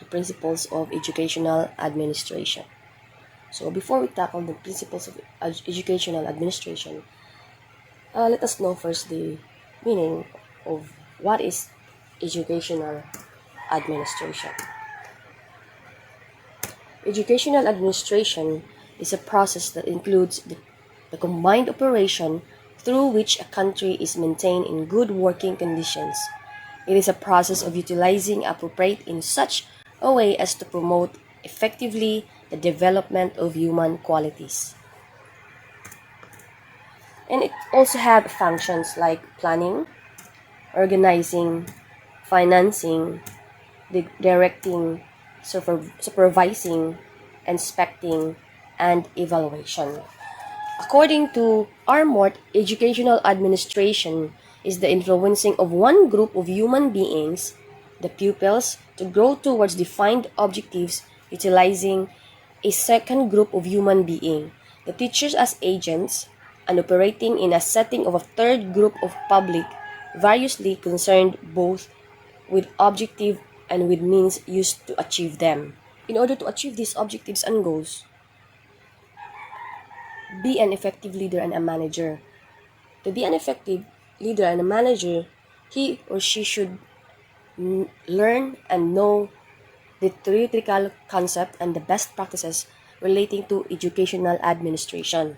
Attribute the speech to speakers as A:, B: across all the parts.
A: the principles of educational administration. So before we tackle the principles of educational administration, let us know first the meaning of what is educational administration. Educational administration is a process that includes the combined operation through which a country is maintained in good working conditions. It is a process of utilizing appropriate in such a way as to promote effectively the development of human qualities. And it also have functions like planning, organizing, financing, directing, supervising, inspecting, and evaluation. According to Armort, educational administration is the influencing of one group of human beings, the pupils, to grow towards defined objectives utilizing a second group of human beings, the teachers as agents, and operating in a setting of a third group of public, variously concerned both with objective and with means used to achieve them. In order to achieve these objectives and goals, be an effective leader and a manager. To be an effective leader and a manager, he or she should learn and know the theoretical concept and the best practices relating to educational administration.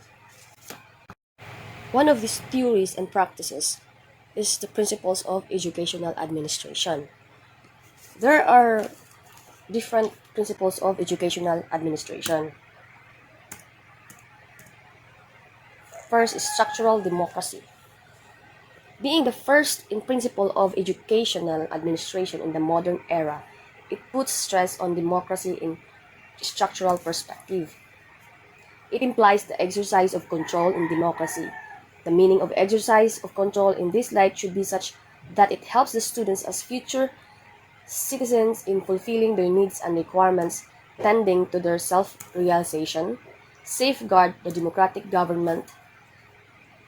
A: One of these theories and practices is the principles of educational administration. There are different principles of educational administration. First is structural democracy. Being the first in principle of educational administration in the modern era, it puts stress on democracy in structural perspective. It implies the exercise of control in democracy. The meaning of exercise of control in this light should be such that it helps the students as future citizens in fulfilling their needs and requirements, tending to their self-realization, safeguard the democratic government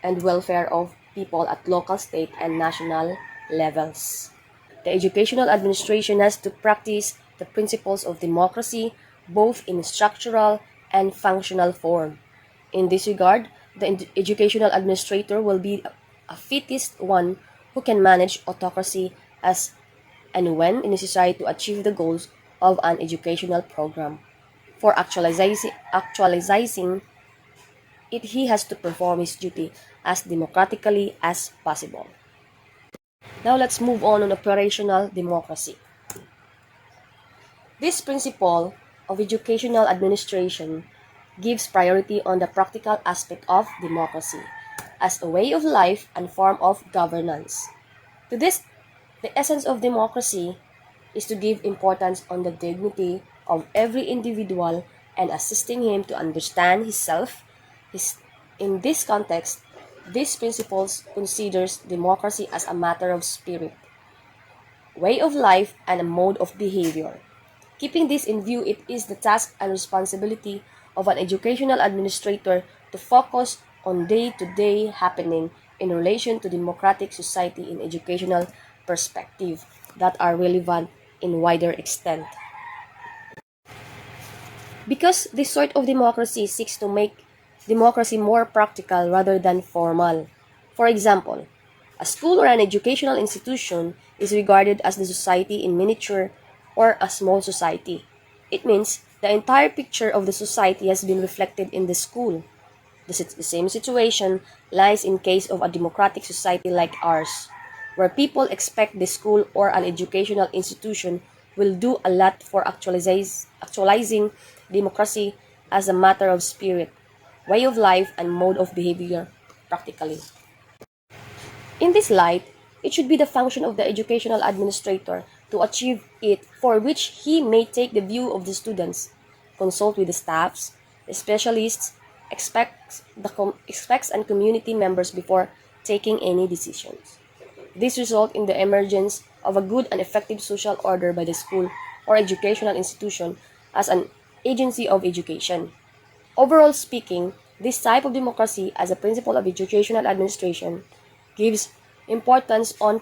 A: and welfare of people at local, state, and national levels. The educational administration has to practice the principles of democracy both in structural and functional form. In this regard, the educational administrator will be a fittest one who can manage autocracy as and when necessary to achieve the goals of an educational program. For actualizing it, he has to perform his duty as democratically as possible. Now let's move on operational democracy. This principle of educational administration gives priority on the practical aspect of democracy as a way of life and form of governance. To this, the essence of democracy is to give importance on the dignity of every individual and assisting him to understand himself. In this context, these principles considers democracy as a matter of spirit, way of life, and a mode of behavior. Keeping this in view, it is the task and responsibility of an educational administrator to focus on day-to-day happening in relation to democratic society in educational perspective that are relevant in wider extent. Because this sort of democracy seeks to make democracy more practical rather than formal. For example, a school or an educational institution is regarded as the society in miniature or a small society. It means the entire picture of the society has been reflected in the school. The same situation lies in case of a democratic society like ours, where people expect the school or an educational institution will do a lot for actualizing democracy as a matter of spirit, way of life, and mode of behavior practically. In this light, it should be the function of the educational administrator to achieve it, for which he may take the view of the students, consult with the staffs, the specialists, expects and community members before taking any decisions. This results in the emergence of a good and effective social order by the school or educational institution as an agency of education. Overall speaking, this type of democracy as a principle of educational administration gives importance on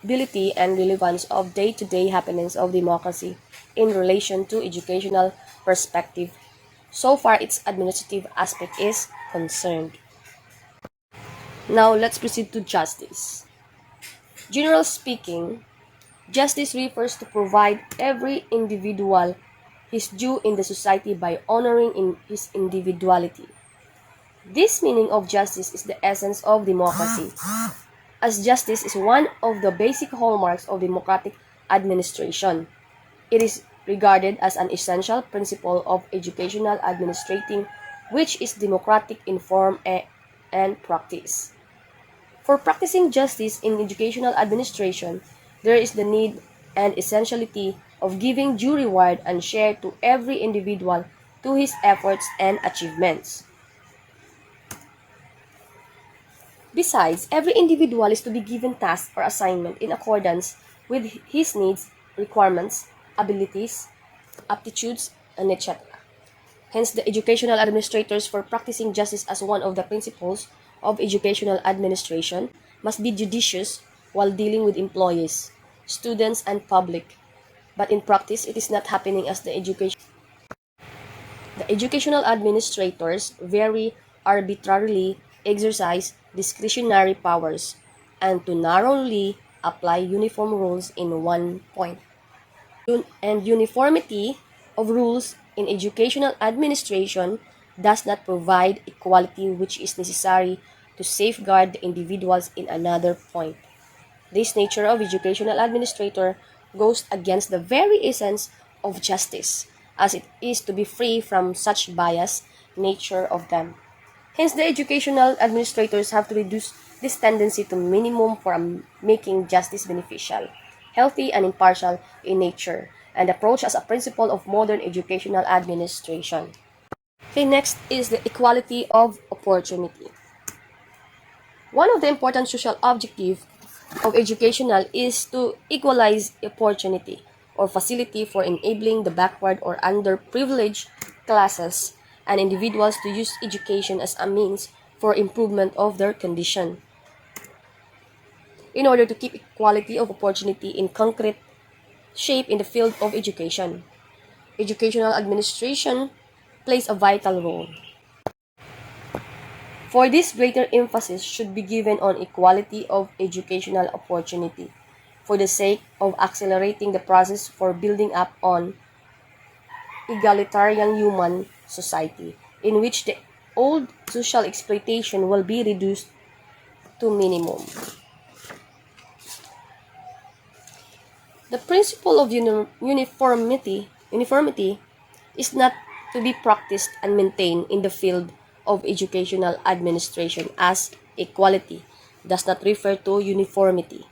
A: adaptability and relevance of day-to-day happenings of democracy in relation to educational perspective, so far its administrative aspect is concerned. Now let's proceed to justice. Generally speaking, justice refers to provide every individual his due in the society by honoring in his individuality. This meaning of justice is the essence of democracy, as justice is one of the basic hallmarks of democratic administration. It is regarded as an essential principle of educational administrating, which is democratic in form and practice. For practicing justice in educational administration, there is the need and essentiality of giving due reward and share to every individual to his efforts and achievements. Besides, every individual is to be given tasks or assignment in accordance with his needs, requirements, abilities, aptitudes, and etc. Hence, the educational administrators, for practicing justice as one of the principles of educational administration, must be judicious while dealing with employees, students, and public. But in practice, it is not happening as the educational administrators very arbitrarily exercise discretionary powers and to narrowly apply uniform rules in one point. And uniformity of rules in educational administration does not provide equality which is necessary to safeguard the individuals in another point. This nature of educational administrator goes against the very essence of justice, as it is to be free from such bias nature of them. Hence, the educational administrators have to reduce this tendency to minimum for making justice beneficial, healthy, and impartial in nature, and approach as a principle of modern educational administration. Okay, next is the equality of opportunity. One of the important social objectives of educational is to equalize opportunity or facility for enabling the backward or underprivileged classes and individuals to use education as a means for improvement of their condition. In order to keep equality of opportunity in concrete shape in the field of education, educational administration plays a vital role. For this, greater emphasis should be given on equality of educational opportunity for the sake of accelerating the process for building up on egalitarian human society in which the old social exploitation will be reduced to minimum. The principle of uniformity is not to be practiced and maintained in the field of educational administration, as equality does not refer to uniformity.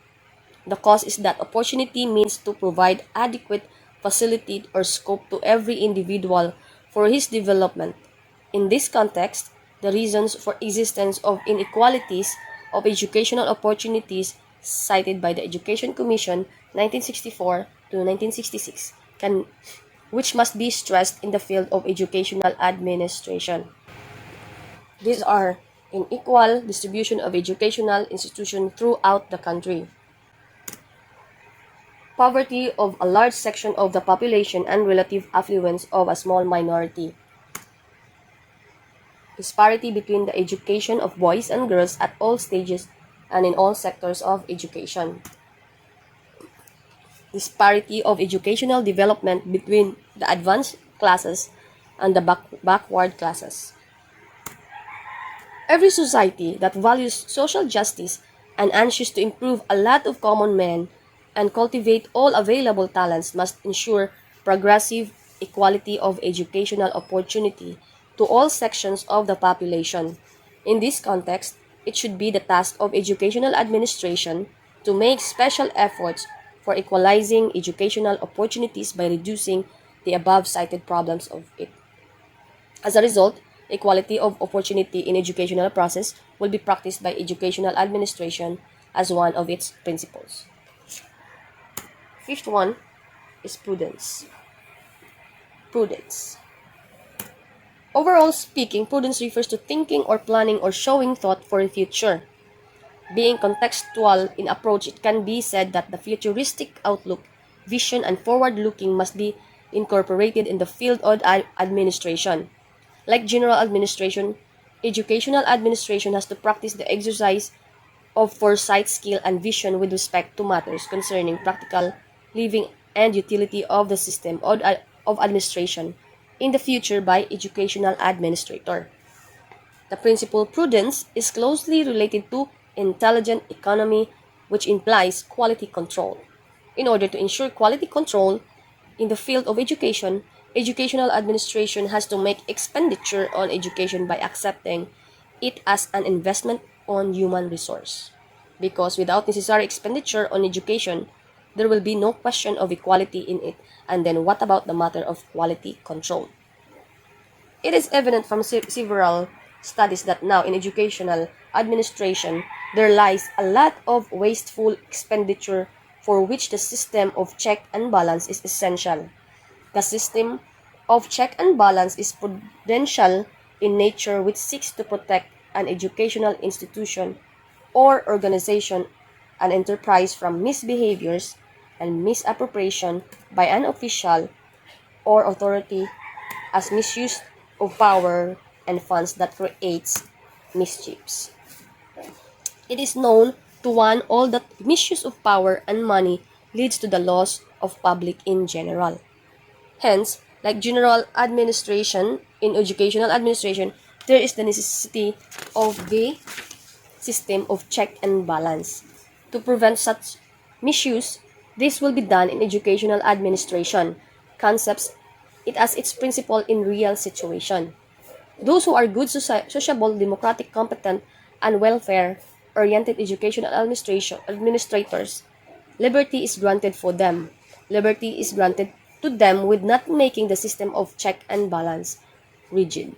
A: The cause is that opportunity means to provide adequate facility or scope to every individual for his development. In this context, the reasons for existence of inequalities of educational opportunities cited by the Education Commission 1964 to 1966 which must be stressed in the field of educational administration. These are unequal distribution of educational institutions throughout the country, poverty of a large section of the population and relative affluence of a small minority, disparity between the education of boys and girls at all stages and in all sectors of education, disparity of educational development between the advanced classes and the backward classes. Every society that values social justice and anxious to improve a lot of common men and cultivate all available talents must ensure progressive equality of educational opportunity to all sections of the population. In this context, it should be the task of educational administration to make special efforts for equalizing educational opportunities by reducing the above cited problems of it. As a result, equality of opportunity in educational process will be practiced by educational administration as one of its principles. Fifth one is prudence. Prudence. Overall speaking, prudence refers to thinking or planning or showing thought for the future. Being contextual in approach, it can be said that the futuristic outlook, vision, and forward-looking must be incorporated in the field of administration. Like general administration, educational administration has to practice the exercise of foresight, skill, and vision with respect to matters concerning practical living and utility of the system of administration in the future by educational administrator. The principle prudence is closely related to intelligent economy, which implies quality control. In order to ensure quality control in the field of education, educational administration has to make expenditure on education by accepting it as an investment on human resource. Because without necessary expenditure on education, there will be no question of equality in it. And then what about the matter of quality control? It is evident from several studies that now in educational administration, there lies a lot of wasteful expenditure for which the system of check and balance is essential. The system of check and balance is prudential in nature, which seeks to protect an educational institution or organization, an enterprise from misbehaviors and misappropriation by an official or authority as misuse of power and funds that creates mischiefs. It is known to one all that misuse of power and money leads to the loss of public in general. Hence, like general administration, in educational administration, there is the necessity of the system of check and balance. To prevent such misuse, this will be done in educational administration. Concepts it as its principle in real situation. Those who are good, sociable, democratic, competent, and welfare-oriented educational administrators, liberty is granted for them. Liberty is granted to them with not making the system of check and balance rigid,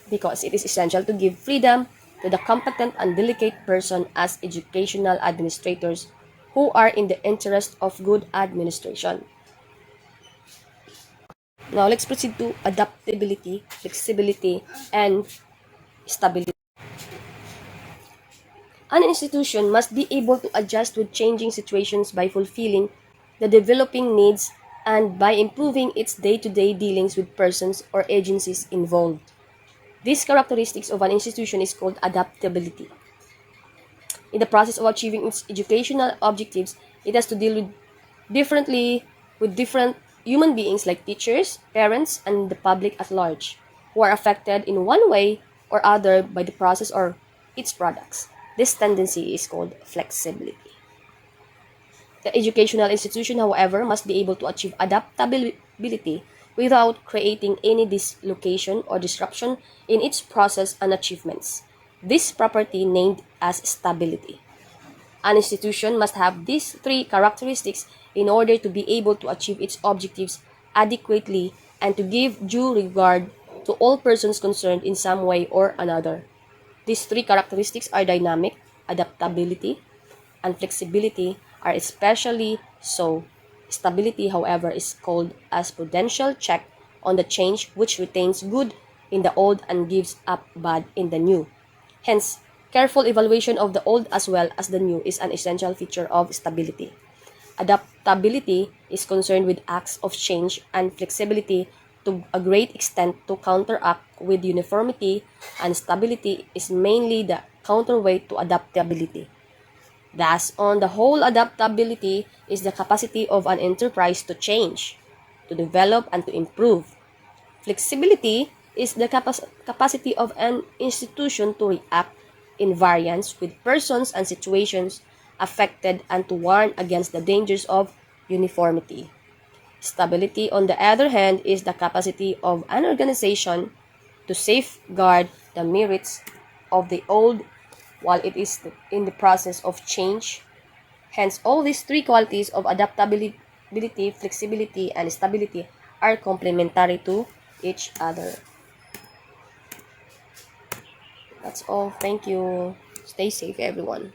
A: because it is essential to give freedom to the competent and delicate person as educational administrators who are in the interest of good administration. Now, let's proceed to adaptability, flexibility, and stability. An institution must be able to adjust with changing situations by fulfilling the developing needs and by improving its day-to-day dealings with persons or agencies involved. These characteristics of an institution is called adaptability. In the process of achieving its educational objectives, it has to deal differently with different human beings like teachers, parents, and the public at large, who are affected in one way or other by the process or its products. This tendency is called flexibility. The educational institution, however, must be able to achieve adaptability without creating any dislocation or disruption in its process and achievements. This property named as stability. An institution must have these three characteristics in order to be able to achieve its objectives adequately and to give due regard to all persons concerned in some way or another. These three characteristics are dynamic, adaptability, and flexibility are especially so. Stability, however, is called as prudential check on the change which retains good in the old and gives up bad in the new. Hence, careful evaluation of the old as well as the new is an essential feature of stability. Adaptability is concerned with acts of change and flexibility to a great extent to counteract with uniformity, and stability is mainly the counterweight to adaptability. Thus, on the whole, adaptability is the capacity of an enterprise to change, to develop, and to improve. Flexibility is the capacity of an institution to react in variance with persons and situations affected and to warn against the dangers of uniformity. Stability, on the other hand, is the capacity of an organization to safeguard the merits of the old while it is in the process of change. Hence, all these three qualities of adaptability, flexibility, and stability are complementary to each other. That's all. Thank you. Stay safe, everyone.